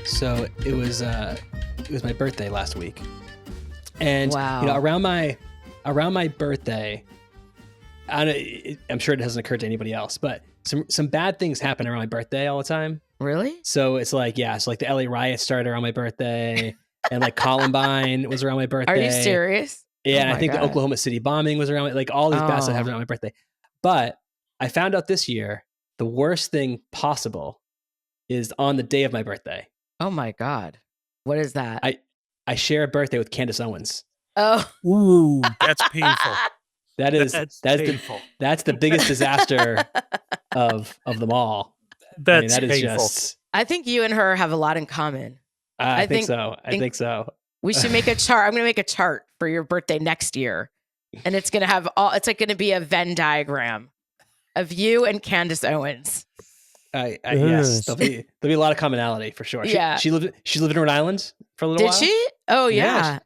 So it was my birthday last week, and Wow. around my birthday, I'm sure it hasn't occurred to anybody else, but some bad things happen around my birthday all the time. Really? So it's like, so like the LA riots started around my birthday, and like Columbine was around my birthday. Are you serious? Yeah, Oh and I my think the God. Oklahoma City bombing was around, like all these bad stuff happened around my birthday. But I found out this year the worst thing possible is on the day of my birthday. Oh my God. What is that? I share a birthday with Candace Owens. Oh. Ooh, that's painful. That's painful. That's the biggest disaster of them all. That's that is painful. just. I think you and her have a lot in common. I think so. I think so. We should make a chart. I'm going to make a chart for your birthday next year. And it's going to have it's like going to be a Venn diagram of you and Candace Owens. Yes, there'll be a lot of commonality for sure. She lived in Rhode Island for a little while. Did she? Oh yeah.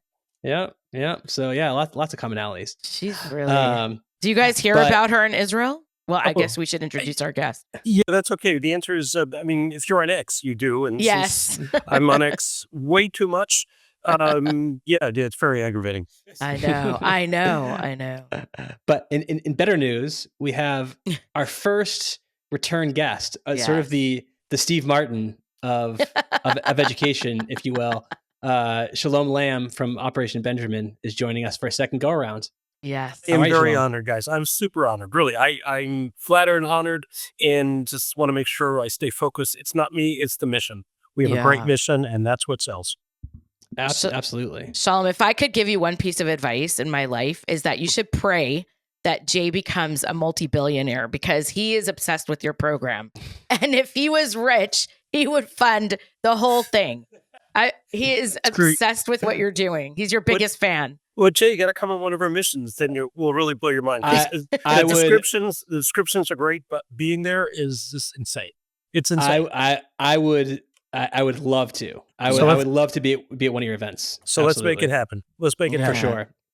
Yeah. So yeah, lots of commonalities. She's really. Do you guys hear about her in Israel? Well, I guess we should introduce our guest. Yeah, that's okay. The answer is, if you're on X, you do. And yes, I'm on X way too much. It's very aggravating. I know. But in better news, we have our first return guest, sort of the Steve Martin of edJEWcation, if you will. Shalom Lamm from Operation Benjamin is joining us for a second go around. Yes. I'm very honored, guys. I'm super honored. Really, I'm flattered and honored, and just want to make sure I stay focused. It's not me, it's the mission. We have a great mission, and that's what sells. Absolutely. Shalom, if I could give you one piece of advice in my life, is that you should pray that Jay becomes a multi-billionaire, because he is obsessed with your program. And if he was rich, he would fund the whole thing. He is obsessed with what you're doing. He's your biggest fan. Well, Jay, you got to come on one of our missions. Then we'll really blow your mind. The descriptions are great, but being there is just insane. It's insane. I would love to. I would love to be at one of your events. So Let's make it happen. Let's make it happen.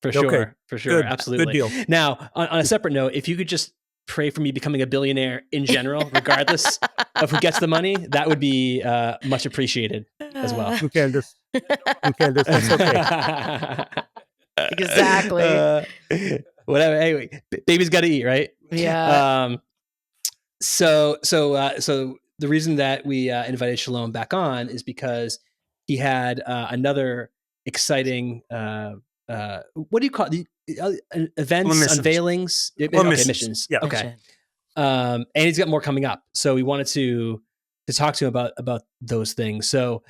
For sure. Good. Absolutely. Good deal. Now, on a separate note, if you could just pray for me becoming a billionaire in general, regardless of who gets the money, that would be much appreciated as well. Who can this? That's okay. Exactly. Whatever. Anyway, baby's got to eat, right? Yeah. So the reason that we invited Shalom back on is because he had another exciting what do you call it? Events, unveilings, missions. Yeah. Okay. And he's got more coming up, so we wanted to talk to him about those things. So,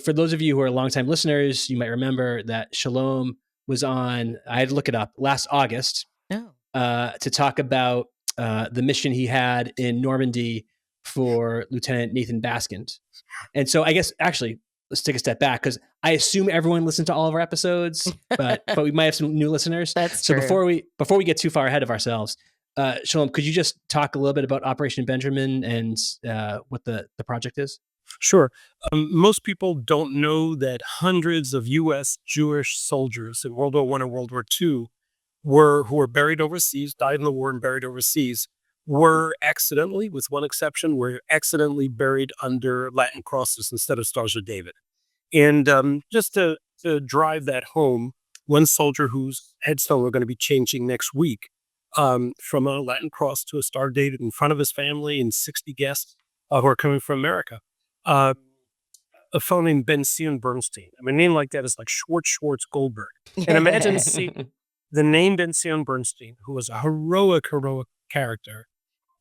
for those of you who are longtime listeners, you might remember that Shalom was on. I had to look it up last August to talk about the mission he had in Normandy for Lieutenant Nathan Baskind. And so, I guess actually, let's take a step back, because I assume everyone listened to all of our episodes, but we might have some new listeners. That's so true. Before we get too far ahead of ourselves, Shalom, could you just talk a little bit about Operation Benjamin and what the project is? Sure. Most people don't know that hundreds of U.S. Jewish soldiers in World War I and World War II who were buried overseas, died in the war and buried overseas, were accidentally, with one exception, buried under Latin crosses instead of Stars of David. And just to drive that home, one soldier whose headstone we're going to be changing next week, from a Latin cross to a Star of David in front of his family and 60 guests who are coming from America. A fellow named Ben-Zion Bernstein. I mean, a name like that is like Schwartz Goldberg. And imagine seeing the name Ben-Zion Bernstein, who was a heroic character,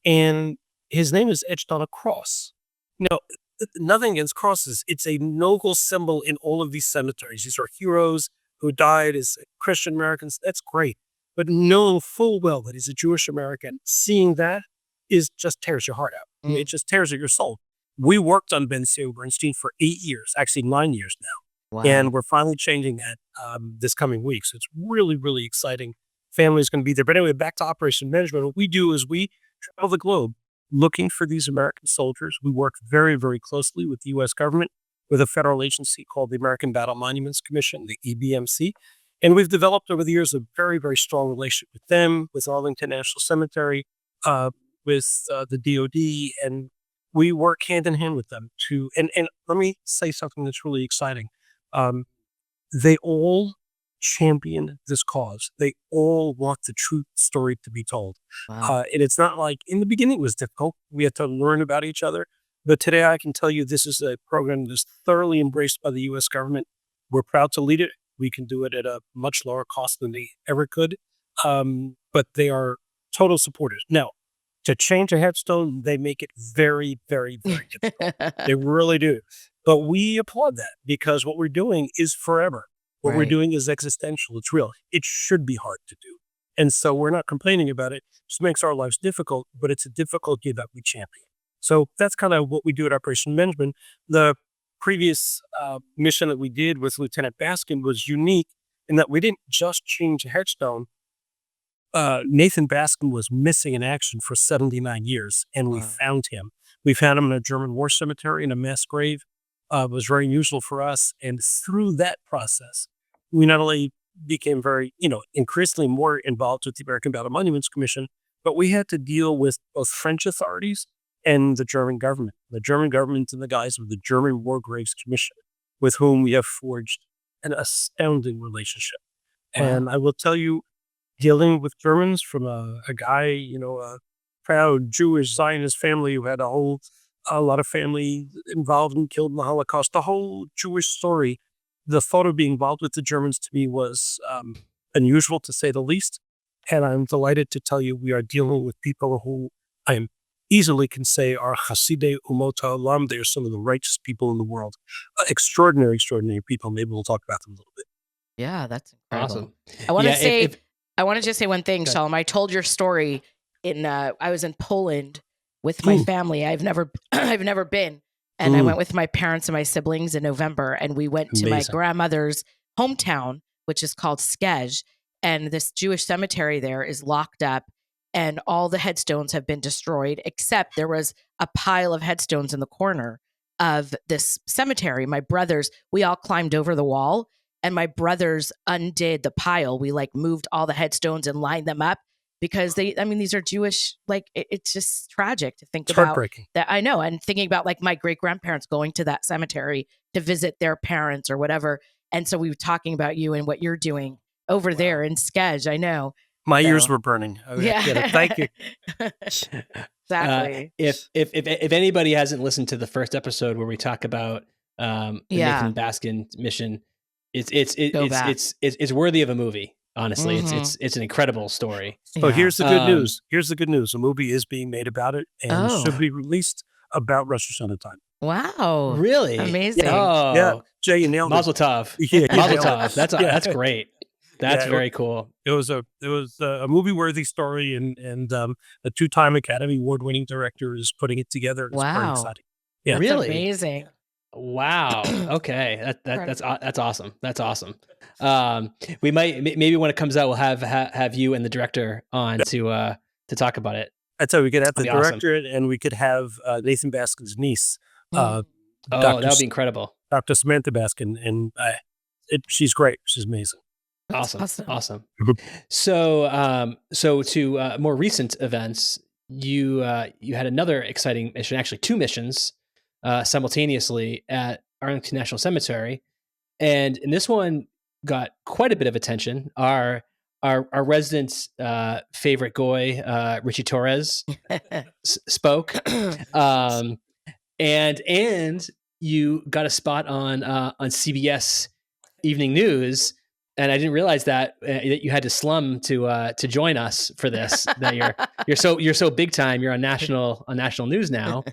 and his name is etched on a cross. Nothing against crosses. It's a noble symbol in all of these cemeteries. These are heroes who died as Christian Americans. That's great. But knowing full well that he's a Jewish American, seeing that just tears your heart out. I mean, it just tears at your soul. We worked on Ben-Zion Bernstein for 8 years, actually 9 years now. Wow. And we're finally changing that this coming week. So it's really, really exciting. Family's going to be there. But anyway, back to Operation Benjamin. What we do is we travel the globe looking for these American soldiers. We work very, very closely with the U.S. government, with a federal agency called the American Battle Monuments Commission, the EBMC. And we've developed over the years a very, very strong relationship with them, with Arlington National Cemetery, with the DOD. And we work hand in hand with them to, and let me say something that's really exciting. They all champion this cause. They all want the true story to be told. Wow. And it's not like in the beginning it was difficult. We had to learn about each other. But today I can tell you this is a program that's thoroughly embraced by the U.S. government. We're proud to lead it. We can do it at a much lower cost than they ever could. But they are total supporters. Now, to change a headstone, they make it very, very, very difficult. They really do. But we applaud that because what we're doing is forever. What we're Right. doing is existential. It's real. It should be hard to do. And so we're not complaining about it. It just makes our lives difficult, but it's a difficulty that we champion. So that's kind of what we do at Operation Benjamin. The previous mission that we did with Lieutenant Baskin was unique in that we didn't just change a headstone. Nathan Baskin was missing in action for 79 years, and we Wow. found him. We found him in a German war cemetery in a mass grave. It was very unusual for us. And through that process, we not only became very, increasingly more involved with the American Battle Monuments Commission, but we had to deal with both French authorities and the German government. The German government in the guise of the German War Graves Commission, with whom we have forged an astounding relationship. Wow. And I will tell you, dealing with Germans from a guy, a proud Jewish Zionist family who had a lot of family involved and killed in the Holocaust, the whole Jewish story, the thought of being involved with the Germans to me was unusual to say the least. And I'm delighted to tell you we are dealing with people who I easily can say are Hasidei Umot HaOlam. They are some of the righteous people in the world. Extraordinary people. Maybe we'll talk about them a little bit. Yeah, that's incredible. Awesome. I want to Yeah, say, if- I want to just say one thing, Go ahead. Shalom. I told your story I was in Poland with my family. I've never been. And I went with my parents and my siblings in November, and we went to my Amazing. grandmother's hometown, which is called Skej. And this Jewish cemetery there is locked up, and all the headstones have been destroyed, except there was a pile of headstones in the corner of this cemetery. My brothers, we all climbed over the wall, and my brothers undid the pile. We moved all the headstones and lined them up because these are Jewish, it's just tragic to think It's about heartbreaking. that. I know. And thinking about my great grandparents going to that cemetery to visit their parents or whatever. And so we were talking about you and what you're doing over there in Skej. I know. My So- ears were burning. Yeah. Thank you. Exactly. If anybody hasn't listened to the first episode where we talk about the Yeah. Nathan Baskin mission, it's Go back. it's worthy of a movie. Honestly, Mhm. it's an incredible story. So Yeah. here's the good Um, news. Here's the good news. A movie is being made about it and Oh. should be released about Rosh Hashanah time. Wow. Really Amazing. Oh, Yeah, Jay, you nailed it. Mazel tov. Yeah, you Mazel nailed it. tov. That's Yeah. that's great. That's Yeah, very cool. It was a movie worthy story, and a 2-time Academy Award winning director is putting it together. It's very Wow. exciting. Yeah. That's Really? amazing. Wow. Okay. That's awesome. That's awesome. We might maybe when it comes out, we'll have you and the director on to talk about it. I tell you, we could have the That'd be awesome. director and we could have Nathan Baskin's niece, Mm. Oh, Dr. that would be incredible. Dr. Samantha Baskin, and she's great. She's amazing. That's Awesome. Mhm. So to more recent events, you had another exciting mission, actually 2 missions simultaneously at Arlington National Cemetery, and this one got quite a bit of attention. Our resident favorite goy, Richie Torres, spoke, and you got a spot on CBS Evening News. And I didn't realize that you had to slum to join us for this. That you're so big time. You're on national news now.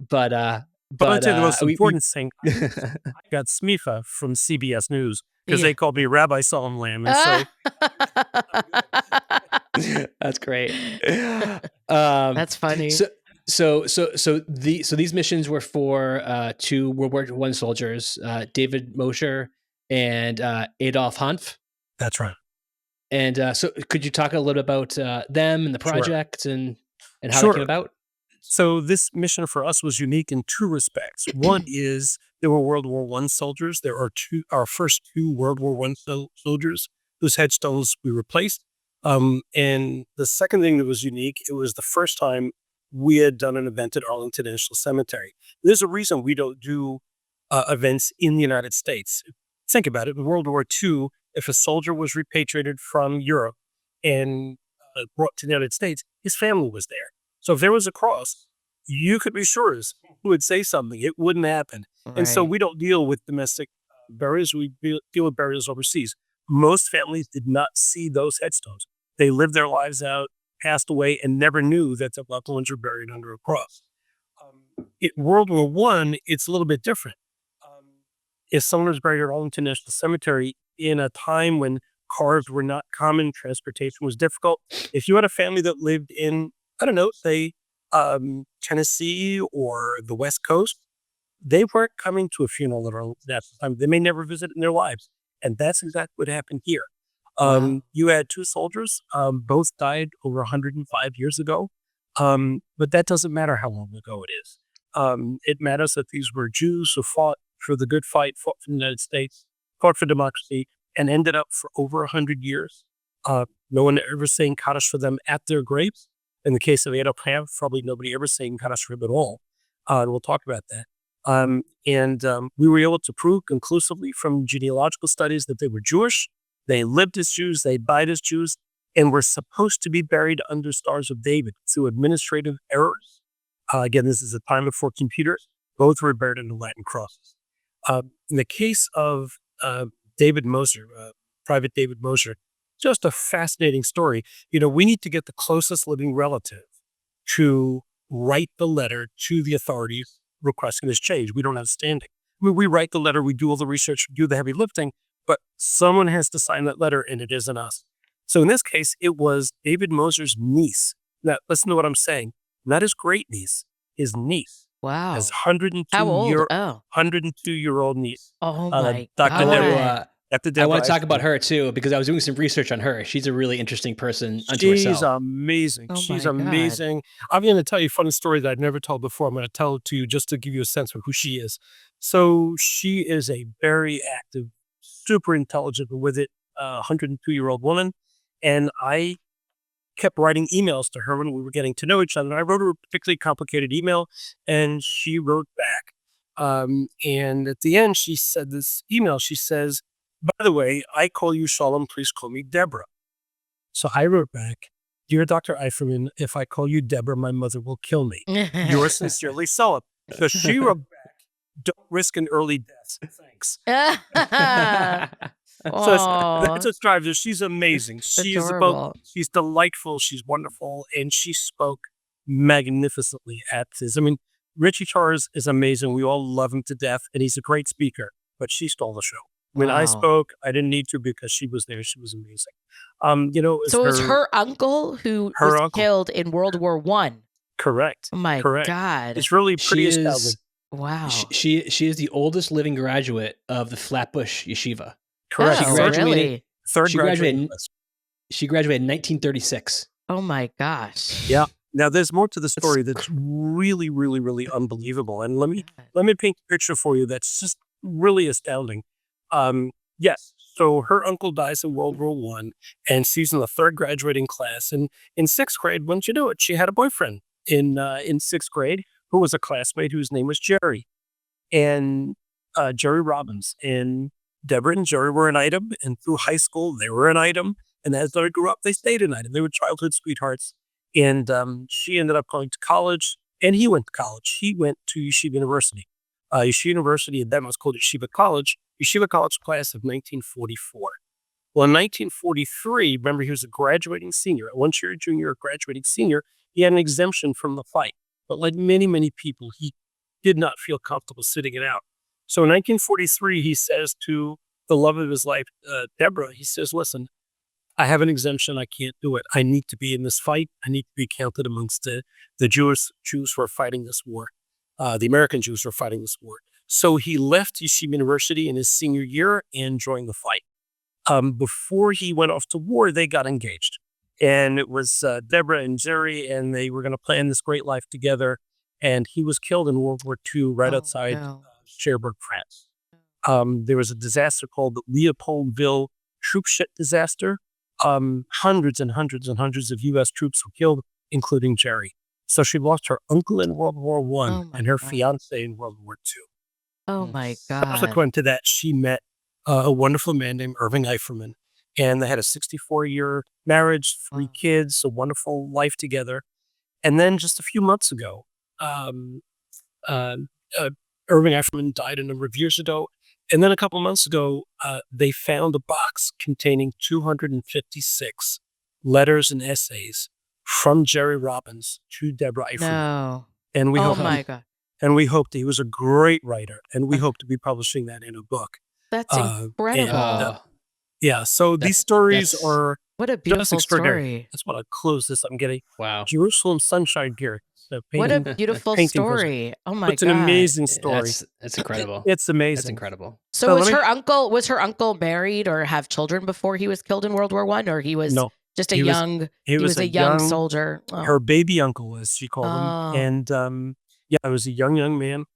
But I'll tell you the most we- important thing. I got Smifa from CBS News because Yeah. they called me Rabbi Shalom Lamm, and so that's great. That's funny. So these missions were for 2 World War I soldiers, David Mosher and Adolf Hanf. that's right. And so could you talk a little bit about them and the Sure. project and how Sure. it came about? So this mission for us was unique in 2 respects. One is there were World War I soldiers. There are our first 2 World War I soldiers whose headstones we replaced. And the second thing that was unique, it was the first time we had done an event at Arlington National Cemetery. There's a reason we don't do events in the United States. Think about it. In World War II, if a soldier was repatriated from Europe and brought to the United States, his family was there. So if there was a cross, you could be sure who would say something. It wouldn't happen. And so Right. we don't deal with domestic burials. We deal with burials overseas. Most families did not see those headstones. They lived their lives out, passed away, and never knew that their loved ones were buried under a cross. In World War I, it's a little bit different. If someone was buried at Arlington National Cemetery in a time when cars were not common, transportation was difficult. If you had a family that lived in, I don't know, say Tennessee or the West Coast, they weren't coming to a funeral at Arlington National Cemetery. They may never visit in their lives. And that's exactly what happened here. Wow. You had two soldiers, both died over 105 years ago. But that doesn't matter how long ago it is. It matters that these were Jews who fought for the good fight, fought for the United States, fought for democracy, and ended up for over 100 years. No one ever saying Kaddish for them at their graves. In the case of Adolf Hitler, probably nobody ever saying Kaddish for him at all. And we'll talk about that. We were able to prove conclusively from genealogical studies that they were Jewish. They lived as Jews, they died as Jews, and were supposed to be buried under Stars of David through administrative errors. Again, this is a time before computers. Both were buried under Latin crosses. In the case of David Moser, Private David Moser, just a fascinating story. We need to get the closest living relative to write the letter to the authorities requesting this change. We don't have standing. We write the letter, we do all the research, do the heavy lifting, but someone has to sign that letter, and it isn't us. So in this case, it was David Moser's niece. Now, listen to what I'm saying. Not his great niece, his niece. Wow. His How old? 102-year-old niece. Oh my Dr. I want God. to I want to talk about her too, because I was doing some research on her. She's a really interesting person unto She's herself. amazing. Oh She's my God. amazing. I'm going to tell you a funny story that I've never told before. I'm going to tell it to you just to give you a sense of who she is. So she is a very active, super intelligent, but with it, 102-year-old woman. And I kept writing emails to her when we were getting to know each other. And I wrote her a particularly complicated email, and she wrote back. And at the end, she said this email. She says, "By the way, I call you Shalom, please call me Deborah." So I wrote back, "Dear Dr. Eiferman, if I call you Deborah, my mother will kill me. Yours sincerely, Shalom." So she wrote back, "Don't risk an early death. Thanks." So that's what drives her. She's amazing. Adorable. She's delightful. She's wonderful. And she spoke magnificently at this. I mean, Richie Charles is amazing. We all love him to death, and he's a great speaker, but she stole the show. When I Wow. spoke, I didn't need to because she was there. She was amazing. So it was her uncle who Her was uncle. killed in World War I. Correct. Oh my Correct. God. It's really pretty She astounding. is Wow. she is the oldest living graduate of the Flatbush Yeshiva. Correct. She Oh, graduated- really? Third she graduating graduated- class. She graduated in 1936. Oh my gosh. Yeah. Now there's more to the story that's really, really, really unbelievable. And let me paint a picture for you that's just really astounding. Yes. So her uncle dies in World War I, and she's in the third graduating class. And in sixth grade, wouldn't you know it, she had a boyfriend in sixth grade who was a classmate whose name was Jerry, and Jerry Robbins. And Deborah and Jerry were an item, and through high school they were an item. And as they grew up, they stayed an item. They were childhood sweethearts. And she ended up going to college, and he went to college. He went to Yeshiva University. Yeshiva University, and then was called Yeshiva College class of 1944. Well, in 1943, remember, he was a graduating senior. Once you're a junior, a graduating senior, he had an exemption from the fight. But like many, many people, he did not feel comfortable sitting it out. So in 1943, he says to the love of his life, Deborah, he says, "Listen, I have an exemption. I can't do it. I need to be in this fight. I need to be counted amongst the Jews who are fighting this war, the American Jews who are fighting this war." So he left Yeshiva University in his senior year and joined the fight. Before he went off to war, they got engaged. And it was Deborah and Jerry, and they were going to plan this great life together. And he was killed in World War II right outside Cherbourg, France. There was a disaster called the Leopoldville troop ship disaster. Hundreds and hundreds and hundreds of U.S. troops were killed, including Jerry. So she lost her uncle in World War I Oh my and her God. fiance in World War II. Oh my God. Subsequent to that, she met a wonderful man named Irving Eiferman, and they had a 64-year marriage, 3 Wow. kids, a wonderful life together. And then just a few months ago, um, uh, Irving Eiferman died a number of years ago. And then a couple months ago, they found a box containing 256 letters and essays from Jerry Robbins to Deborah Eiferman. No. And we Oh hope my God. and we hoped he was a great writer, and we hope to be publishing that in a book. That's And, incredible. yeah, so these That's- stories that's- are What a just beautiful extraordinary. story. That's what I'll close this. I'm getting Wow. Jerusalem Sunshine here. The What a painting- beautiful painting present. story. Oh my It's an God. amazing story. That's incredible. It's amazing. That's incredible. So So was let me- her uncle married or have children before he was killed in World War I, or he was No, just a he was- young he was a a young young- soldier? Oh. her baby uncle, as she called Oh. him. And yeah, it was a young man.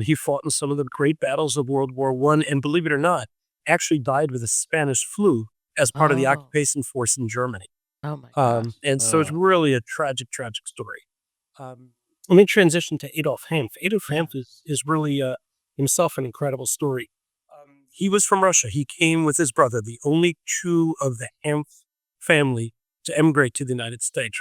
He fought in some of the great battles of World War I, and believe it or not, actually died with the Spanish flu as part of the Oh. occupation force in Germany. Oh my gosh. And so it's Oh. really a tragic story. Let me transition to Adolf Hanf. Adolf Hanf is really himself an incredible story. He was from Russia. He came with his brother, the only two of the Hanf family to immigrate to the United States.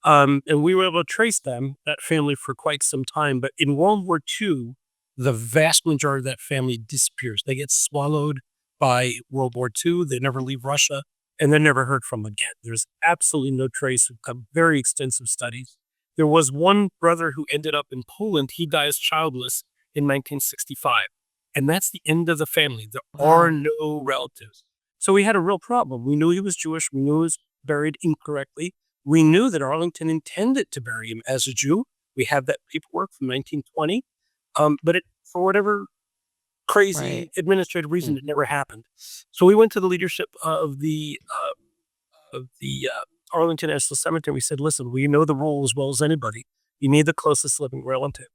And we were able to trace that family for quite some time. But in World War II, the vast majority of that family disappears. They get swallowed by World War II. They never leave Russia, and they're never heard from again. There's absolutely no trace. We've done very extensive studies. There was one brother who ended up in Poland. He dies childless in 1965. And that's the end of the family. There are no relatives. So we had a real problem. We knew he was Jewish. We knew he was buried incorrectly. We knew that Arlington intended to bury him as a Jew. We have that paperwork from 1920. But for whatever crazy administrative reason, it never happened. So we went to the leadership of the Arlington National Cemetery. We said, listen, we know the rule as well as anybody. You need the closest living relative.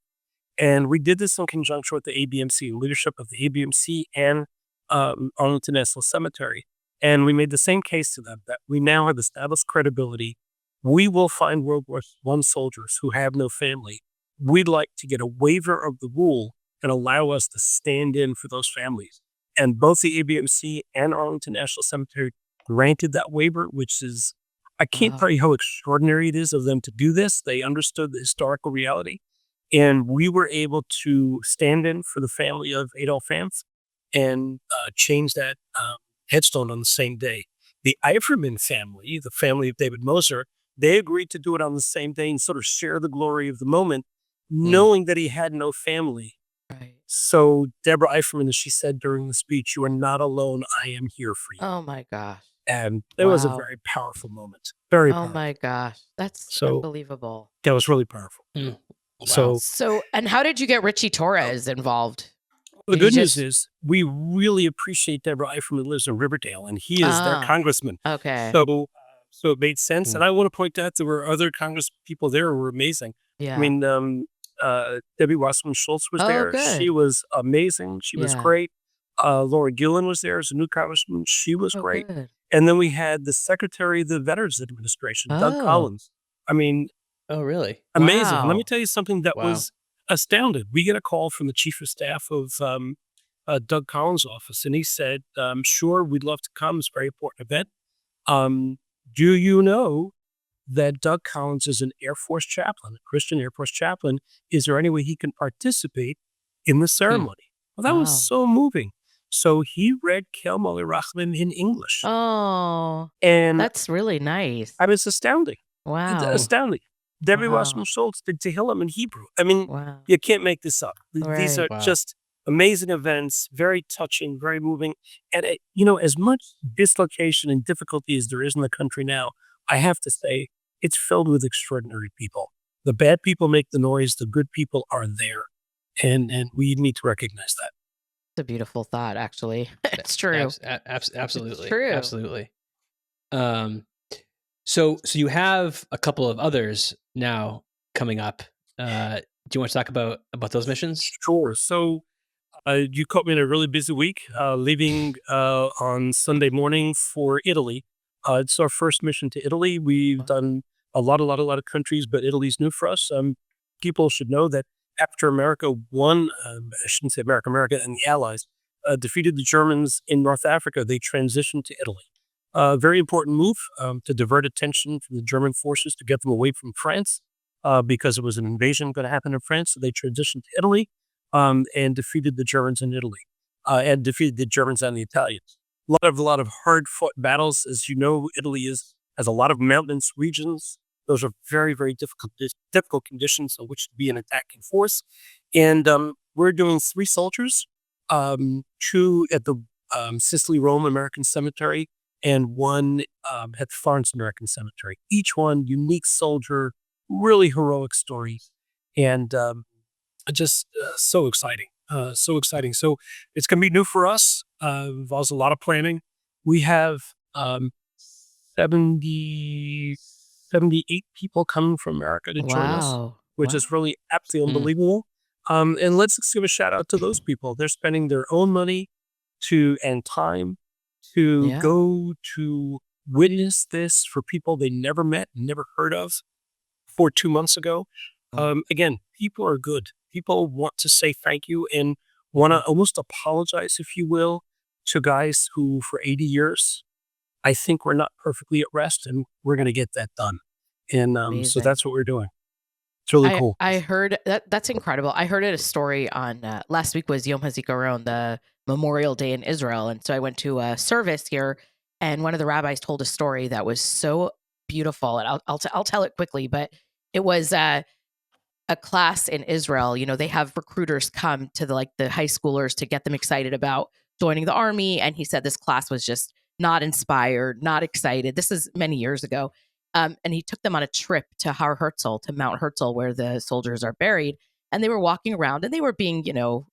And we did this in conjunction with the ABMC, leadership of the ABMC and Arlington National Cemetery. And we made the same case to them that we now have established credibility. We will find World War I soldiers who have no family. We'd like to get a waiver of the rule and allow us to stand in for those families. And both the ABMC and Arlington National Cemetery granted that waiver, which is, I can't tell you how extraordinary it is of them to do this. They understood the historical reality. And we were able to stand in for the family of Adolf Hanf and change that headstone on the same day. The Eiferman family, the family of David Moser, they agreed to do it on the same day and sort of share the glory of the moment, knowing that he had no family. Right. So Deborah Eiferman, as she said during the speech, "You are not alone. I am here for you." Oh my gosh. And it was a Wow. very powerful moment. Very Oh powerful. my gosh. That's So- unbelievable. That was really powerful. Wow. So, and how did you get Richie Torres involved? The Did you good news just- is we really appreciate Deborah Eiferman lives in Riverdale, and he is their Ah. congressman. Okay. So it made sense. And I want to point out there were other Congress people there who were amazing. Yeah. I mean, Debbie Wasserman Schultz was Oh, there. good. She was amazing. She was Yeah. great. Laura Gillen was there as a new congressman. She was Oh, great. good. And then we had the Secretary of the Veterans Administration, Doug Oh. Collins. I mean, Oh, really? amazing. And let Wow. me tell you something that Wow. was astounded. We get a call from the chief of staff of Doug Collins' office, and he said, sure, we'd love to come. It's a very important event. Do you know that Doug Collins is an Air Force chaplain, a Christian Air Force chaplain? Is there any way he can participate in the ceremony? Well, that Wow. was so moving. So he read Kel Molly Rachman in English. Oh, And that's really nice. I was astounding. Wow. Astounding. Debbie Wow. Wasserman Schultz did Tehillim in Hebrew. I mean, Wow. you can't make this up. These are Right. Wow. just amazing events, very touching, very moving. And, as much dislocation and difficulty as there is in the country now, I have to say it's filled with extraordinary people. The bad people make the noise. The good people are there. And we need to recognize that. It's a beautiful thought, actually. It's true. Absolutely. true. Absolutely. So you have a couple of others now coming up. Do you want to talk about those missions? Sure. So you caught me in a really busy week, leaving on Sunday morning for Italy. It's our first mission to Italy. We've done a lot of countries, but Italy's new for us. People should know that after America won, I shouldn't say America and the Allies defeated the Germans in North Africa, they transitioned to Italy. Very important move to divert attention from the German forces to get them away from France because it was an invasion going to happen in France. So they transitioned to Italy and defeated the Germans in Italy and defeated the Germans and the Italians. A lot of hard fought battles. As you know, Italy has a lot of mountainous regions. Those are very, very difficult conditions on which to be an attacking force. And we're doing 3 soldiers, 2 at the Sicily, Rome American Cemetery, and 1 at Florence American Cemetery. Each one unique soldier, really heroic stories, and just so exciting. So exciting. So it's going to be new for us. Involves a lot of planning. We have 78 people coming from America to join us, which is really absolutely unbelievable. And let's give a shout out to those people. They're spending their own money and time to go to witness this for people they never met, never heard of before 2 months ago. Again, people are good. People want to say thank you and want to almost apologize, if you will, to guys who for 80 years, I think we're not perfectly at rest, and we're going to get that done. And so that's what we're doing. It's really cool. I heard that's incredible. I heard a story on last week was Yom HaZikaron, the Memorial Day in Israel. And so I went to a service here, and one of the rabbis told a story that was so beautiful. And I'll tell it quickly, but it was a class in Israel. You know, they have recruiters come to the high schoolers to get them excited about joining the army. And he said this class was just not inspired, not excited. This is many years ago. And he took them on a trip to Har Herzl, to Mount Herzl, where the soldiers are buried. And they were walking around and they were being,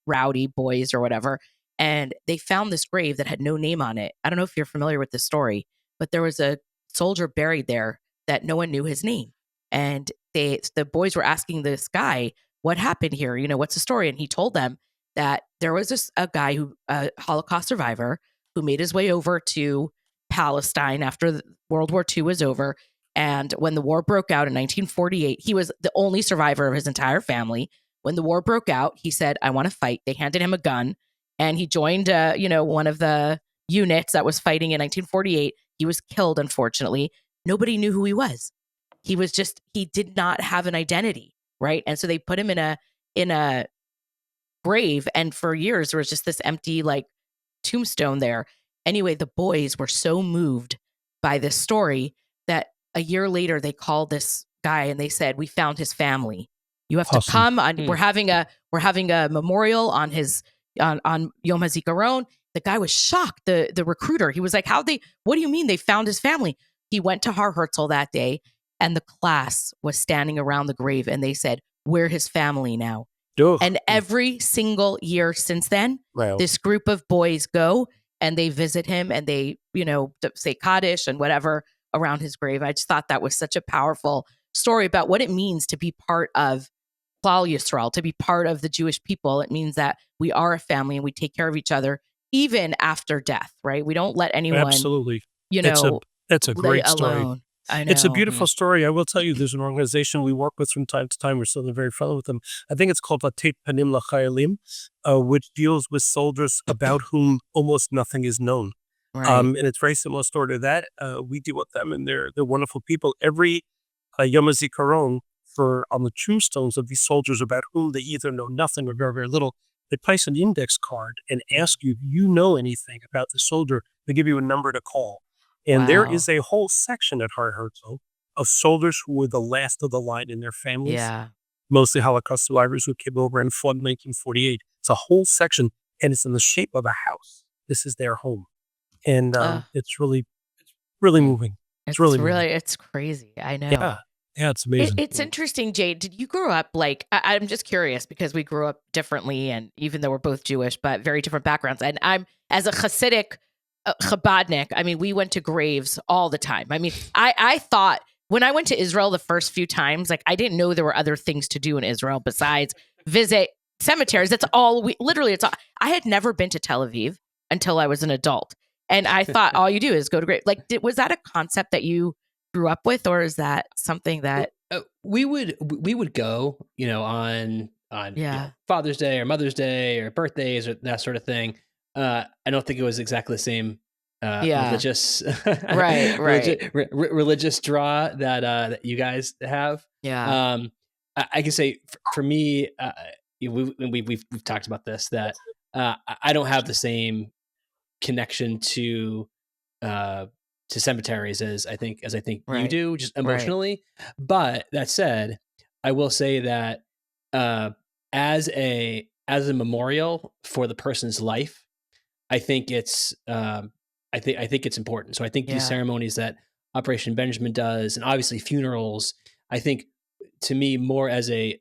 rowdy boys or whatever. And they found this grave that had no name on it. I don't know if you're familiar with the story, but there was a soldier buried there that no one knew his name. And the boys were asking this guy, what happened here? What's the story? And he told them that there was a guy a Holocaust survivor who made his way over to Palestine after World War II was over. And when the war broke out in 1948, he was the only survivor of his entire family. When the war broke out, he said, I want to fight. They handed him a gun and he joined, one of the units that was fighting in 1948. He was killed, unfortunately. Nobody knew who he was. He did not have an identity, right? And so they put him in a grave. And for years, there was just this empty, tombstone there. Anyway, the boys were so moved by this story that a year later, they called this guy and they said, we found his family. You have to come on. We're having a memorial on on Yom HaZikaron. The guy was shocked. The recruiter, he was like, what do you mean they found his family? He went to Har Herzl that day and the class was standing around the grave and they said, we're his family now. And every single year since then, this group of boys go and they visit him and they, say Kaddish and whatever around his grave. I just thought that was such a powerful story about what it means to be part of Klal Yisrael, to be part of the Jewish people. It means that we are a family and we take care of each other even after death, right? We don't let anyone, absolutely. That's a great story. Alone. I know. It's a beautiful story. I will tell you, there's an organization we work with from time to time. We're still very fellow with them. I think it's called Vatei Panim LaChayalim, which deals with soldiers about whom almost nothing is known. Right. And it's a very similar story to that. We deal with them, and they're wonderful people. Every Yom HaZikaron on the tombstones of these soldiers about whom they either know nothing or very, very little, they place an index card and ask you if you know anything about the soldier. They give you a number to call. And there is a whole section at Har Herzl of soldiers who were the last of the line in their families. Yeah. Mostly Holocaust survivors who came over and fought in 1948. It's a whole section, and it's in the shape of a house. This is their home. And it's really moving. It's really moving. It's crazy. I know. Yeah, it's amazing. It's interesting, Jade. Did you grow up I'm just curious because we grew up differently, and even though we're both Jewish, but very different backgrounds. And I'm, as a Hasidic Chabadnik, I mean, we went to graves all the time. I mean, I thought when I went to Israel the first few times, I didn't know there were other things to do in Israel besides visit cemeteries. That's all I had never been to Tel Aviv until I was an adult. And I thought all you do is go to grave. Was that a concept that you grew up with, or is that something that we would go, on Father's Day or Mother's Day or birthdays or that sort of thing. I don't think it was exactly the same religious Right. religious draw that you guys have. Yeah. I can say for me, we've talked about this, that I don't have the same connection to cemeteries as I think you Right. do, just emotionally. But that said, I will say that as a memorial for the person's life, I think it's I think it's important. So I think these ceremonies that Operation Benjamin does, and obviously funerals, I think, to me, more as a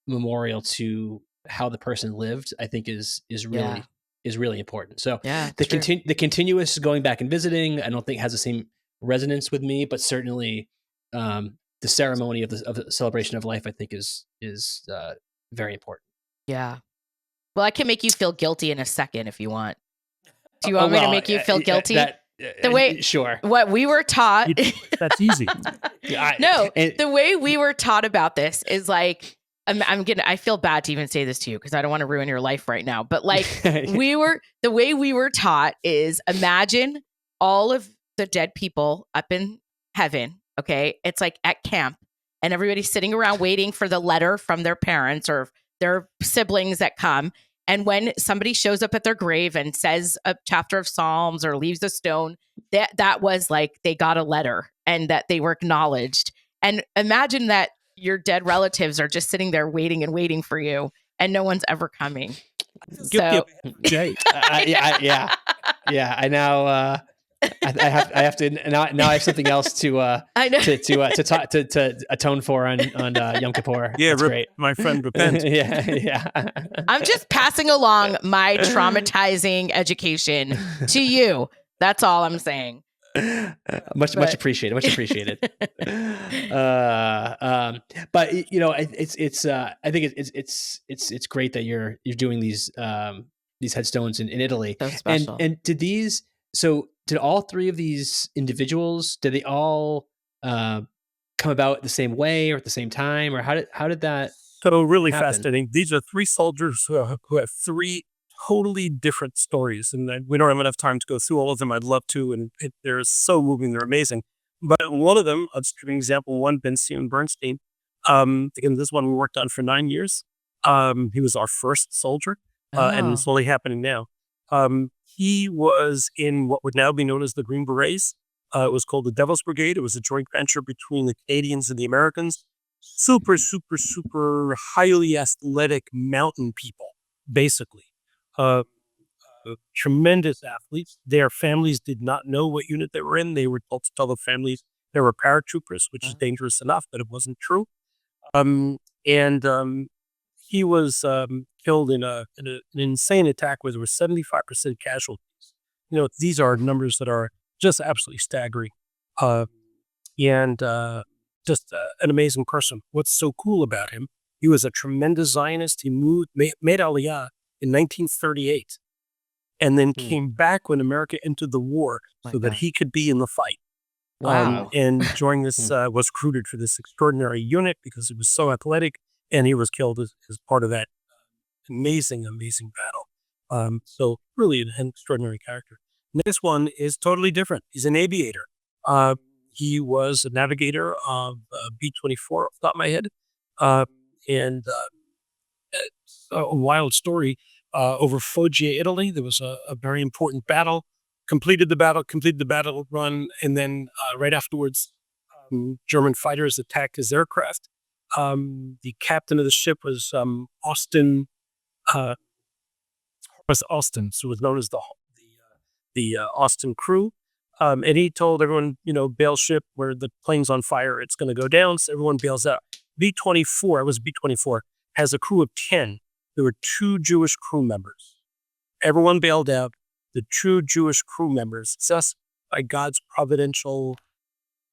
memorial to how the person lived, I think is really important. So the continuous going back and visiting, I don't think has the same resonance with me, but certainly the ceremony of the celebration of life, I think is very important. Yeah. Well, I can make you feel guilty in a second if you want. Do you want me to make you feel guilty? The way, sure. What we were taught. That's easy. The way we were taught about this is like, I feel bad to even say this to you because I don't want to ruin your life right now. But like the way we were taught is, imagine all of the dead people up in heaven. Okay. It's like at camp, and everybody's sitting around waiting for the letter from their parents or their siblings that come. And when somebody shows up at their grave and says a chapter of Psalms or leaves a stone, that was like they got a letter and that they were acknowledged. And imagine that your dead relatives are just sitting there waiting for you, and no one's ever coming. So, Jay, yeah. I now I have to now. I have something else to atone for on Yom Kippur. Yeah, great. My friend, repent. yeah. I'm just passing along my traumatizing education to you. That's all I'm saying. Much appreciated. But it's I think it's great that you're doing these headstones in Italy. So special. And did all three of these individuals, did they all come about the same way or at the same time, or how did that? So really happen? Fascinating. These are three soldiers who have three totally different stories, and we don't have enough time to go through all of them. I'd love to, and they're so moving. They're amazing. But one of them, I'll just give you an example. One, Ben Steven Bernstein. Again, this one we worked on for 9 years. He was our first soldier, and it's only happening now. He was in what would now be known as the Green Berets. It was called the Devil's Brigade. It was a joint venture between the Canadians and the Americans. Super, super, super highly athletic mountain people, basically. Tremendous athletes. Their families did not know what unit they were in. They were told to tell the families they were paratroopers, which is dangerous enough, but it wasn't true. He was killed in an insane attack where there were 75% casualties. These are numbers that are just absolutely staggering. Just an amazing person. What's so cool about him? He was a tremendous Zionist. He made Aliyah in 1938, and then came back when America entered the war that he could be in the fight. Wow. And during this, was recruited for this extraordinary unit because he was so athletic, and he was killed as part of that amazing battle. So really an extraordinary character. This one is totally different. He's an aviator. He was a navigator of B-24 off the top of my head. A wild story. Over Foggia, Italy, there was a very important battle. Completed the battle run, and then right afterwards, German fighters attacked his aircraft. The captain of the ship was Austin. So it was known as the Austin crew. And he told everyone, bail ship, where the plane's on fire, it's going to go down. So everyone bails out. B-24 has a crew of 10. There were 2 Jewish crew members. Everyone bailed out. The 2 Jewish crew members, just by God's providential,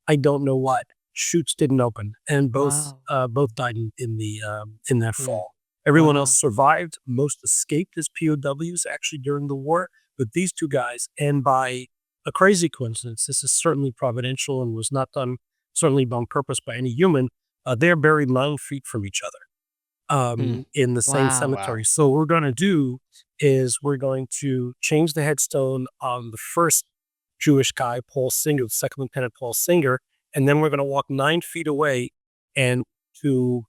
I don't know what, chutes didn't open, and both died in that fall. Everyone else survived. Most escaped as POWs actually during the war, but these 2 guys, and by a crazy coincidence. This is certainly providential and was not done certainly on purpose by any human. They're buried 9 feet from each other in the same Wow. cemetery. Wow. So what we're going to do is we're going to change the headstone on the first Jewish guy, Paul Singer, the second lieutenant Paul Singer, and then we're going to walk 9 feet away and to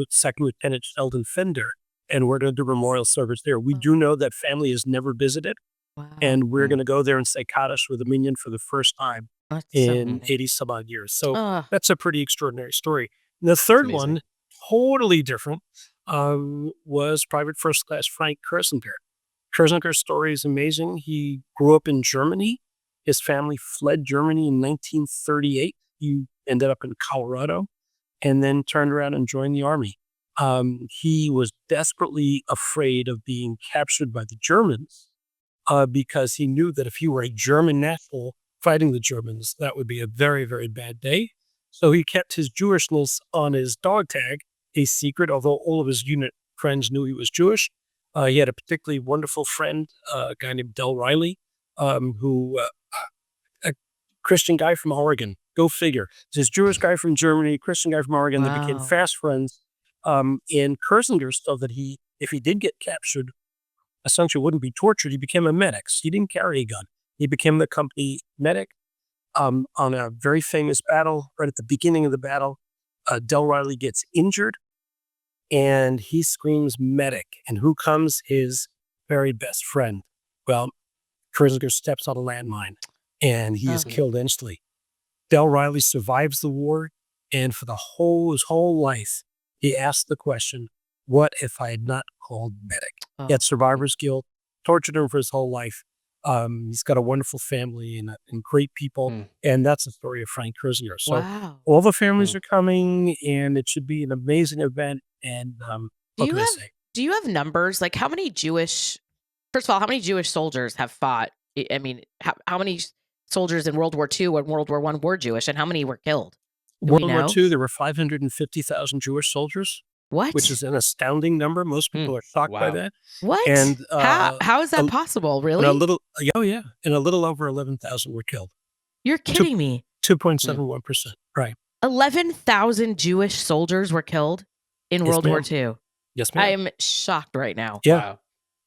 second lieutenant Sheldon Fender, and we're going to do a memorial service there. We do know that family has never visited, Wow. and we're going to go there and say Kaddish with a minion for the first time That's in so 80 some odd years. So Ugh. that's a pretty extraordinary story. And the third amazing. one, totally different, was Private First Class Frank Kersinger. Kersinger's story is amazing. He grew up in Germany. His family fled Germany in 1938. He ended up in Colorado and then turned around and joined the army. He was desperately afraid of being captured by the Germans because he knew that if he were a German national fighting the Germans, that would be a very, very bad day. So he kept his Jewishness on his dog tag a secret, although all of his unit friends knew he was Jewish. He had a particularly wonderful friend, a guy named Del Riley, who a Christian guy from Oregon. Go figure. This Jewish guy from Germany, Christian guy from Oregon. They became Wow. fast friends. In Kersinger, so that if he did get captured, essentially wouldn't be tortured. He became a medic. He didn't carry a gun. He became the company medic. On a very famous battle, right at the beginning of the battle, Del Riley gets injured, and he screams medic. And who comes? His very best friend. Well, Kersinger steps on a landmine, and he is Okay. killed instantly. Del Riley survives the war, and for his whole life, he asked the question, what if I had not called medic? He had survivor's guilt, tortured him for his whole life. He's got a wonderful family and great people, and that's the story of Frank Kersinger. So Wow. all the families are coming, and it should be an amazing event. And what can I say? Do you have numbers? Like how many Jewish, first of all, how many Jewish soldiers have fought? I mean, how many soldiers in World War II and World War I were Jewish, and how many were killed? Do we World War know? II, there were 550,000 Jewish soldiers, What? which is an astounding number. Most people are shocked by Wow. that. What? And how is that a- possible? and Really? a little, and a little over 11,000 were killed. You're kidding me. 2.71%. Right. 11,000 Jewish soldiers were killed in Yes, World War ma'am. II. Yes, ma'am. I am shocked right now. Yeah, Wow.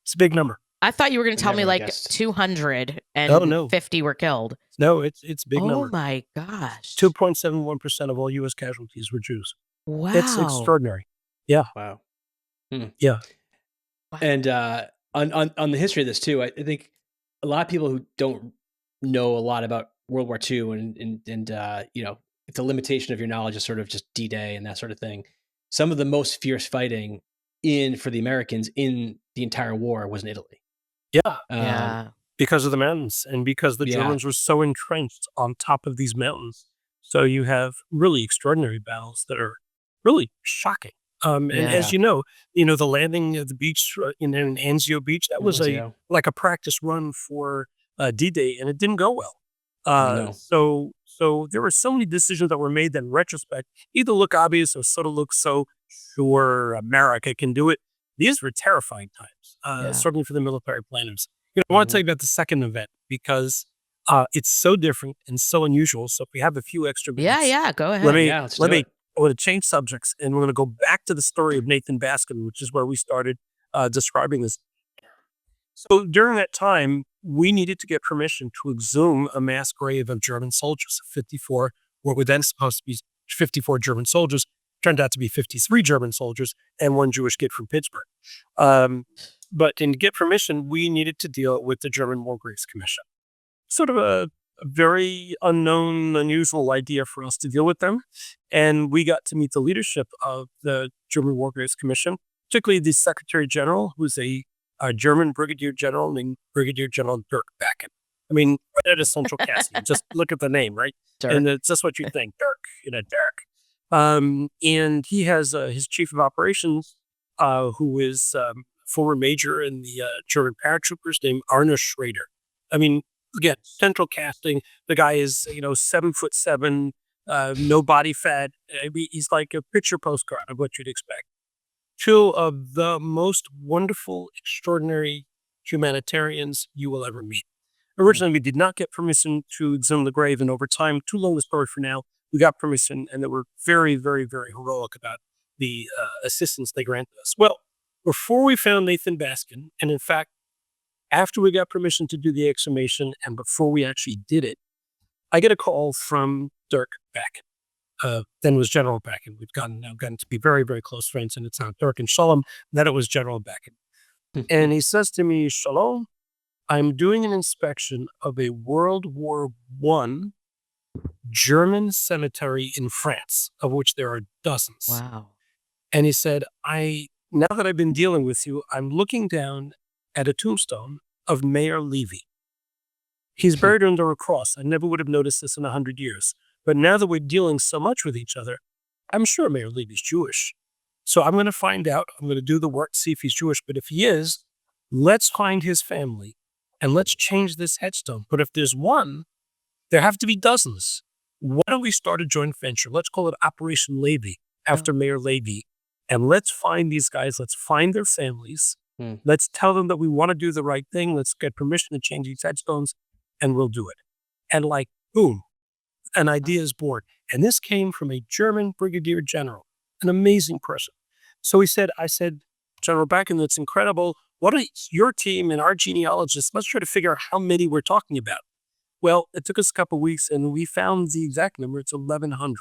it's a big number. I thought you were going to tell me Never like guessed. 250 were killed. No, it's a big Oh number. my gosh. 2.71% of all U.S. casualties were Jews. Wow. It's extraordinary. Yeah, Wow. yeah. And on the history of this too, I think a lot of people who don't know a lot about World War II and the limitation of your knowledge is sort of just D-Day and that sort of thing. Some of the most fierce fighting for the Americans in the entire war was in Italy. Yeah, Yeah. because of the mountains and because the Yeah. Germans were so entrenched on top of these mountains. So you have really extraordinary battles that are really shocking. And as you know, the landing at the beach in Anzio Beach, that was Anzio. like a practice run for D-Day, and it didn't go well. No. So there were so many decisions that were made that in retrospect either look obvious or sort of look so sure America can do it. These were terrifying times, certainly for the military planners. I want to tell you about the second event because it's so different and so unusual. So if we have a few extra minutes, Yeah, go ahead. let's do it. I want to change subjects, and we're going to go back to the story of Nathan Baskin, which is where we started describing this. So during that time, we needed to get permission to exhume a mass grave of German soldiers. 54, what were then supposed to be 54 German soldiers, turned out to be 53 German soldiers and one Jewish kid from Pittsburgh. But to get permission, we needed to deal with the German War Graves Commission. Sort of a very unknown, unusual idea for us to deal with them. And we got to meet the leadership of the German War Graves Commission, particularly the Secretary General, who's a German brigadier general named Brigadier General Dirk Bakken. I mean, right out of Central Casting. Just look at the name, right? Dirk. And it's just what you think, Dirk, Dirk. And he has his chief of operations, who is former major in the German paratroopers named Arne Schrader. I mean, again, Central Casting. The guy is, 7'7", no body fat. I mean, he's like a picture postcard of what you'd expect. Two of the most wonderful, extraordinary humanitarians you will ever meet. Originally, we did not get permission to exhume the grave, and over time, too long a story for now, we got permission, and they were very, very, very heroic about the assistance they granted us. Well, before we found Nathan Baskin, and in fact, after we got permission to do the exhumation, and before we actually did it, I get a call from Dirk Bakken. Then was General Bakken. We've now gotten to be very, very close friends, and it's now Dirk and Shalom. Then it was General Bakken. And he says to me, Shalom, I'm doing an inspection of a World War I German cemetery in France, of which there are dozens. Wow. And he said, now that I've been dealing with you, I'm looking down at a tombstone of Mayor Levi. He's buried under a cross. I never would have noticed this in 100 years. But now that we're dealing so much with each other, I'm sure Mayor Levy's Jewish. So I'm going to find out. I'm going to do the work, see if he's Jewish. But if he is, let's find his family and let's change this headstone. But if there's one, there have to be dozens. Why don't we start a joint venture? Let's call it Operation Levi, after Mayor Levi. And let's find these guys. Let's find their families. Let's tell them that we want to do the right thing. Let's get permission to change these headstones, and we'll do it. And like, boom, an idea is born. And this came from a German brigadier general, an amazing person. So I said, General Bakken, that's incredible. What is your team and our genealogists? Let's try to figure out how many we're talking about. Well, it took us a couple of weeks, and we found the exact number. It's 1,100.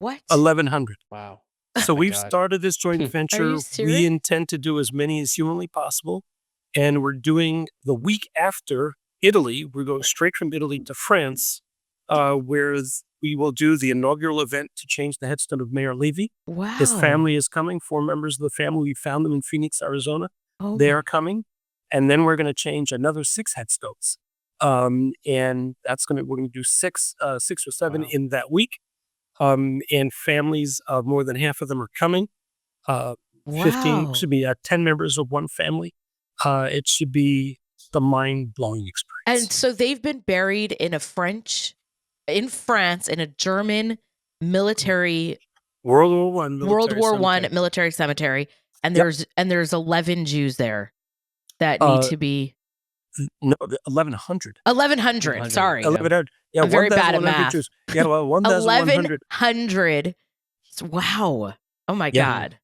What? 1,100. Wow. So we've started this joint venture. Are you serious? We intend to do as many as humanly possible. And we're doing the week after Italy. We're going straight from Italy to France, where we will do the inaugural event to change the headstone of Mayor Levi. Wow. His family is coming. 4 members of the family. We found them in Phoenix, Arizona. Oh, they are coming. And then we're going to change another 6 headstones. And we're going to do 6 or 7 in that week. And families, more than half of them are coming. 10 members of one family. It should be the mind-blowing experience. And so they've been buried in France, in a German military World War I military cemetery. And there's 11 Jews there that need to be. No, 1,100. 1,100. Sorry. 1,100. Yeah, I'm very bad at math. Jews. Yeah, well, 1,100. 1,100. Wow. Oh my God.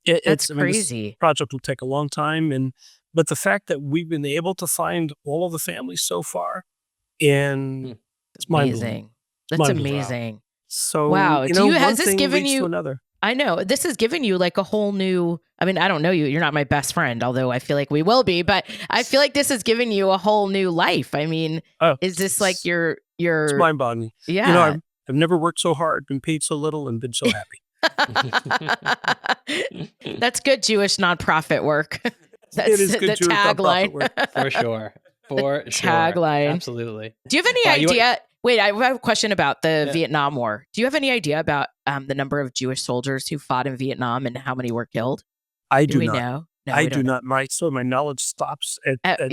That's crazy. This project will take a long time, but the fact that we've been able to find all of the families so far, and it's amazing. That's amazing. So wow. Has this given you another? I know this has given you like a whole new. I mean, I don't know you. You're not my best friend, although I feel like we will be. But I feel like this has given you a whole new life. I mean, is this like your? It's mind-boggling. Yeah. I've never worked so hard, been paid so little, and been so happy. That's good Jewish nonprofit work. That's it is good the Jewish tagline. nonprofit work. For sure. Tagline. Absolutely. Do you have any idea? Wait, I have a question about the Vietnam War. Do you have any idea about the number of Jewish soldiers who fought in Vietnam and how many were killed? I do we not. know? No, I do not. My knowledge stops at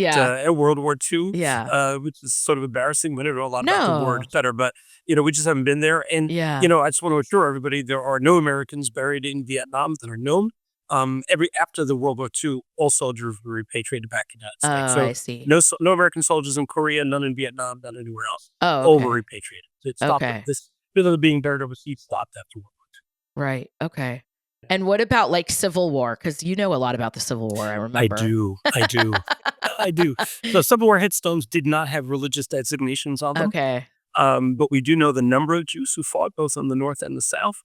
World War II. Yeah. Which is sort of embarrassing. We don't know a lot about the war, et cetera, but we just haven't been there. And I just want to assure everybody there are no Americans buried in Vietnam that are known. After the World War II, all soldiers were repatriated back to the United States. So I see. No American soldiers in Korea, none in Vietnam, none anywhere else. Oh, okay. All were repatriated. So it stopped. This being buried overseas stopped after World War II. Right. Okay. And what about like Civil War? Because you know a lot about the Civil War, I remember. I do. So Civil War headstones did not have religious designations on them. Okay. But we do know the number of Jews who fought both on the North and the South.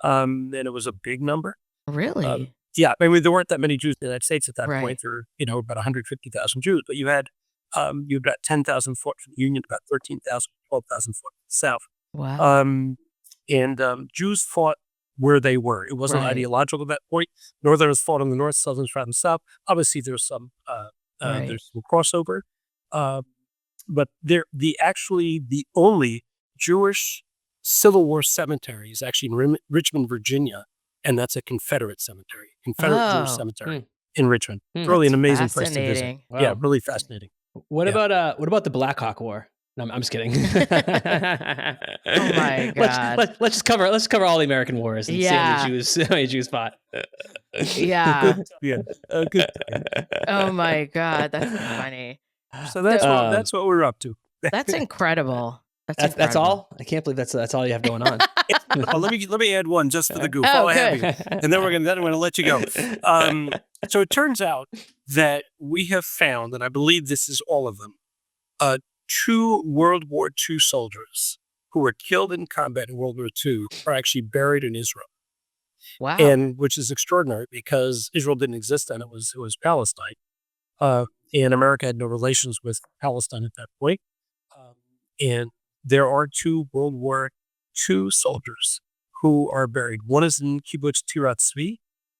And it was a big number. Really? Yeah. I mean, there weren't that many Jews in the United States at that point. There were, about 150,000 Jews. But you had about 10,000 fought for the Union, about 13,000, 12,000 fought for the South. Wow. And Jews fought where they were. It wasn't ideological at that point. Northerners fought on the North, Southerners fought on the South. Obviously, there's some crossover. But the only Jewish Civil War cemetery is actually in Richmond, Virginia, and that's a Confederate cemetery, Jewish cemetery in Richmond. It's really an amazing place to visit. Wow. Yeah, really fascinating. What about the Black Hawk War? No, I'm just kidding. Oh my God! Let's cover all the American wars and see how many Jews fought. Yeah. Good. Oh my God, that's funny. So that's what we're up to. That's incredible. That's incredible. all. I can't believe that's all you have going on. Well, let me add one just for the goof. Oh, while I have good. you, and then I'm going to let you go. So it turns out that we have found, and I believe this is all of them, 2 World War II soldiers who were killed in combat in World War II are actually buried in Israel. Wow. And which is extraordinary because Israel didn't exist then; it was Palestine, and America had no relations with Palestine at that point. And there are 2 World War II soldiers who are buried. One is in Kibbutz Tirat Tzvi.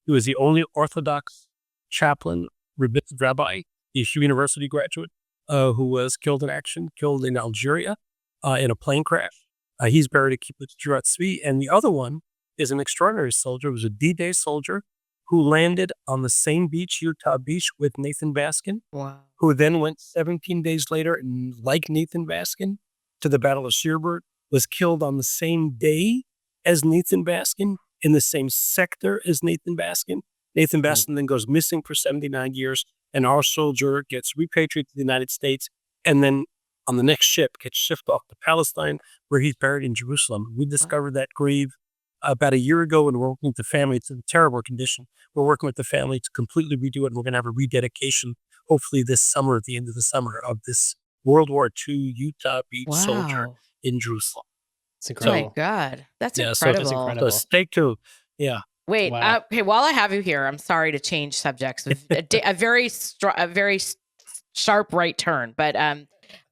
He was the only Orthodox chaplain, rabbi, Yeshiva University graduate, who was killed in action, killed in Algeria in a plane crash. He's buried at Kibbutz Tirat Tzvi. And the other one is an extraordinary soldier. It was a D-Day soldier who landed on the same beach, Utah Beach, with Nathan Baskin, Wow. who then went 17 days later, and like Nathan Baskin, to the Battle of Sherbert, was killed on the same day as Nathan Baskin, in the same sector as Nathan Baskin. Nathan Baskin then goes missing for 79 years, and our soldier gets repatriated to the United States, and then on the next ship gets shipped off to Palestine, where he's buried in Jerusalem. We discovered that grave about a year ago, and we're working with the family. It's in a terrible condition. We're working with the family to completely redo it, and we're going to have a rededication, hopefully this summer, at the end of the summer, of this World War II Utah Beach soldier Wow. in Jerusalem. It's Oh incredible. my God. That's Yeah, so incredible. That's incredible. So stay tuned. Yeah. Wait, Wow. okay, while I have you here, I'm sorry to change subjects. A very sharp right turn, but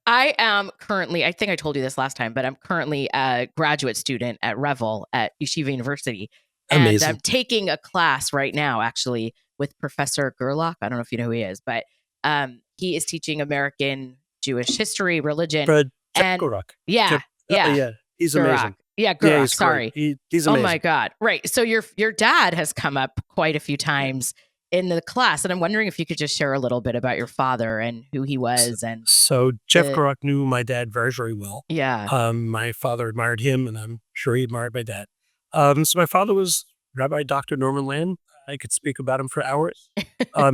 I am currently, I think I told you this last time, but I'm currently a graduate student at Revel at Yeshiva University. And Amazing. I'm taking a class right now, actually, with Professor Gerlach. I don't know if you know who he is, but he is teaching American Jewish history, religion. Fred and Jeff yeah, yeah. yeah. He's Gerlach. amazing. Yeah, Gerlach, he's sorry. great. He's Oh amazing. my God. Right. So your dad has come up quite a few times in the class, and I'm wondering if you could just share a little bit about your father and who he was. And So Jeff Gerlach knew my dad very, very well. yeah. My father admired him, and I'm sure he admired my dad. So my father was Rabbi Dr. Norman Lamm. I could speak about him for hours.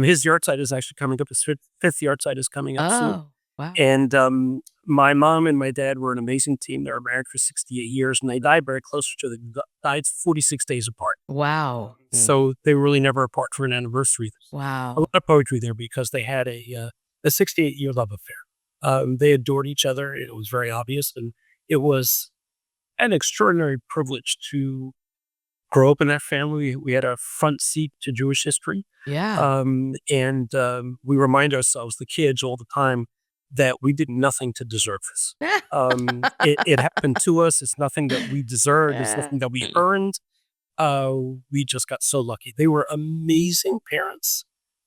His yard site is actually coming up. His fifth yard site is coming up soon. Oh, wow. And my mom and my dad were an amazing team. They were married for 68 years, and they died very close to each other. They died 46 days apart. Wow. So they were really never apart for an anniversary. A Wow. lot of poetry there because they had a 68-year love affair. They adored each other. It was very obvious, and it was an extraordinary privilege to grow up in that family. We had a front seat to Jewish history. Yeah. And we remind ourselves, the kids, all the time, that we did nothing to deserve this. It happened to us. It's nothing that we deserved. It's nothing that we earned. We just got so lucky. They were amazing parents,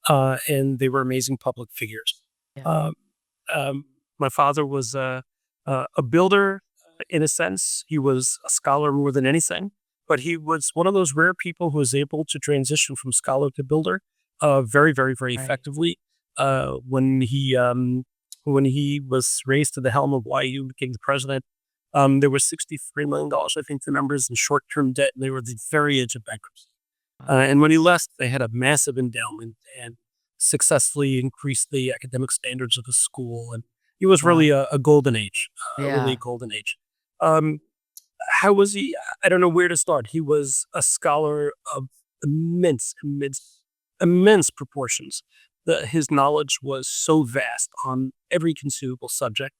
and they were amazing public figures. Yeah. My father was a builder, in a sense. He was a scholar more than anything. But he was one of those rare people who was able to transition from scholar to builder very, very, very effectively. When he was raised to the helm of YU, became the president, there was $63 million, I think the numbers, in short-term debt, and they were at the very edge of bankruptcy. And when he left, they had a massive endowment and successfully increased the academic standards of the school. And it was really a golden age, really a golden age. How was he? I don't know where to start. He was a scholar of immense proportions. His knowledge was so vast on every conceivable subject.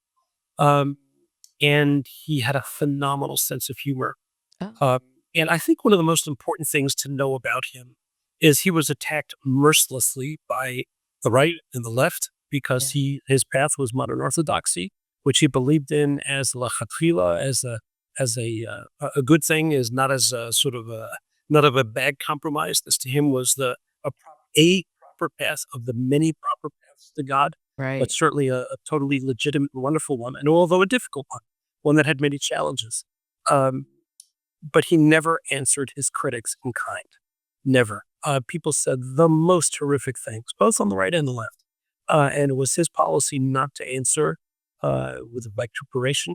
And he had a phenomenal sense of humor. And I think one of the most important things to know about him is he was attacked mercilessly by the right and the left because his path was modern orthodoxy, which he believed in as lachatchila, as a good thing, is not as a sort of not of a bad compromise. This to him was a proper path of the many proper paths to God, but certainly a totally legitimate and wonderful one, and although a difficult one that had many challenges. But he never answered his critics in kind. Never. People said the most horrific things, both on the right and the left. And it was his policy not to answer with vituperation.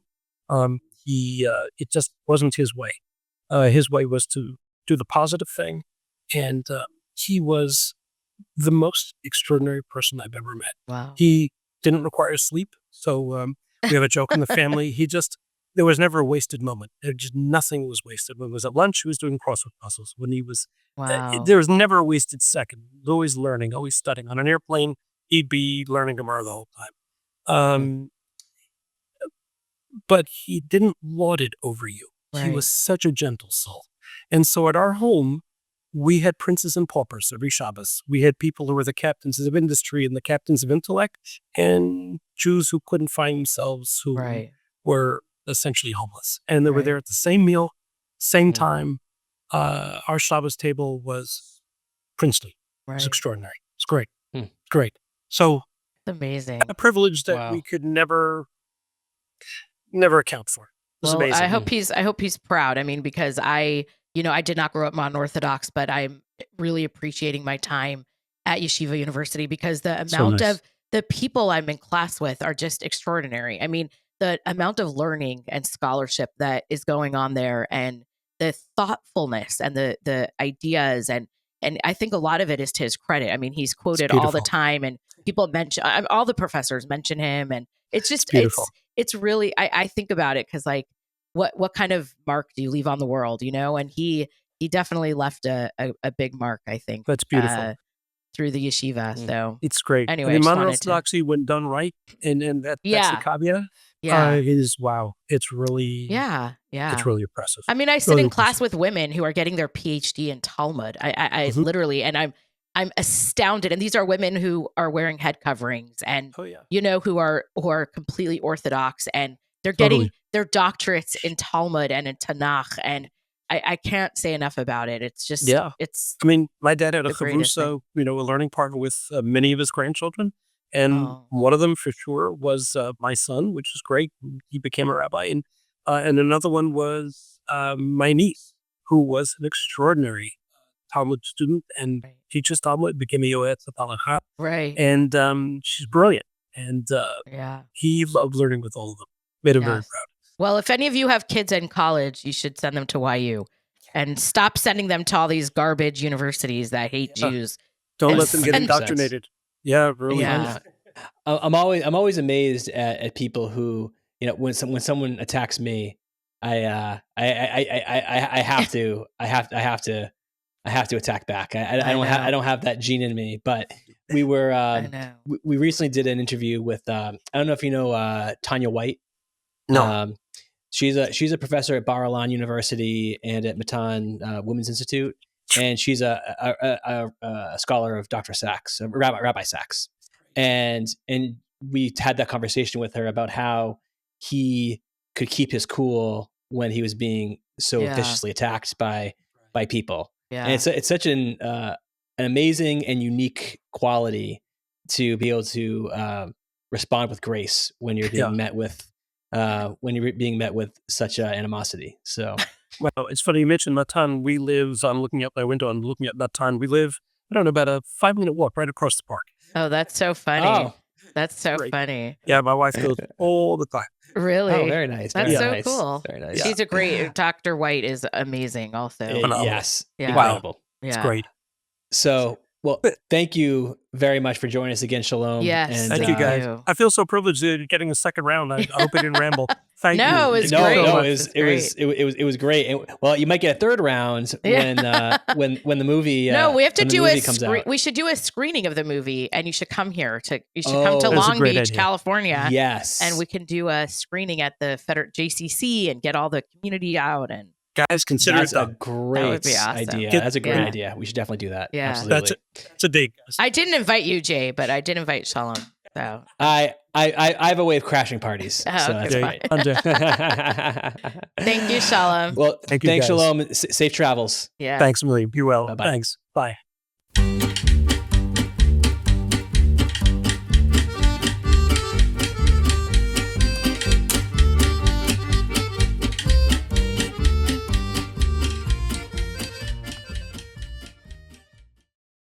It just wasn't his way. His way was to do the positive thing. And he was the most extraordinary person I've ever met. Wow. He didn't require sleep. So we have a joke in the family. There was never a wasted moment. Nothing was wasted. When he was at lunch, he was doing crossword puzzles. When he was, Wow. there was never a wasted second. He was always learning, always studying. On an airplane, he'd be learning grammar the whole time. But he didn't lord it over you. He was such a gentle soul. And so at our home, we had princes and paupers every Shabbos. We had people who were the captains of industry and the captains of intellect, and Jews who couldn't find themselves, who were essentially homeless. And they were there at the same meal, same time. Our Shabbos table was princely. It was extraordinary. It's great. It's great. So it's amazing. A privilege that we could never account for. It was amazing. I hope he's proud. I mean, because I did not grow up non-Orthodox, but I'm really appreciating my time at Yeshiva University because the amount of the people I'm in class with are just extraordinary. I mean, the amount of learning and scholarship that is going on there, and the thoughtfulness and the ideas, and I think a lot of it is to his credit. I mean, he's quoted all the time, and people mention, all the professors mention him, and it's just it's really, I think about it because like, what kind of mark do you leave on the world, And he definitely left a big mark, I think. That's beautiful. Through the yeshiva. So it's great. Anyway, modern Orthodoxy, when done right, and that's the caveat. It's really it's really impressive. I mean, I sit in class with women who are getting their PhD in Talmud. I literally, and I'm astounded. And these are women who are wearing head coverings and who are completely Orthodox, and they're getting their doctorates in Talmud and in Tanakh, and I can't say enough about it. It's just, it's. I mean, my dad had a chavrusa, a learning partner with many of his grandchildren. And one of them for sure was my son, which is great. He became a rabbi. And another one was my niece, who was an extraordinary Talmud student and teaches Talmud, became a yoetz at Halacha. Right. And she's brilliant. And he loved learning with all of them. Made him very proud. Well, if any of you have kids in college, you should send them to YU and stop sending them to all these garbage universities that hate Jews. Don't let them get indoctrinated. Yeah, really. Yeah. I'm always amazed at people who, when someone attacks me, I have to attack back. I don't have that gene in me. But we were we recently did an interview with I don't know if you know Tanya White. No. She's a professor at Bar Ilan University and at Matan Women's Institute, and she's a scholar of Dr. Sachs, Rabbi Sachs, and we had that conversation with her about how he could keep his cool when he was being so viciously attacked by people. Yeah. And it's such an amazing and unique quality to be able to respond with grace when you're being met with such animosity. So, well, it's funny you mentioned Matan. We live. I'm looking out my window. I'm looking at Matan. We live, I don't know, about a 5-minute walk right across the park. Oh, that's so funny. Oh, that's so funny. Yeah, my wife goes all the time. Really? Oh, very nice. That's very so cool. Very nice. She's a great. Dr. White is amazing. Also, yes, incredible. Yeah. It's great. So, well, thank you very much for joining us again, Shalom. Yes, and, thank you guys. I feel so privileged getting a second round. I hope I didn't ramble. Thank you. No, it was great. No, it was great. And, well, you might get a third round when the movie. No, we have to do we should do a screening of the movie, and you should come here come to Long Beach, idea. California. Yes, and we can do a screening at the JCC and get all the community out. And guys, consider that's it a great idea. That's a great idea. We should definitely do that. Yeah, absolutely. That's a dig. I didn't invite you, Jay, but I did invite Shalom. So I have a way of crashing parties. So that's fine. Thank you, Shalom. Well, thanks, Shalom. Safe travels. Yeah. Thanks, William. Be well. Bye-bye. Thanks. Bye.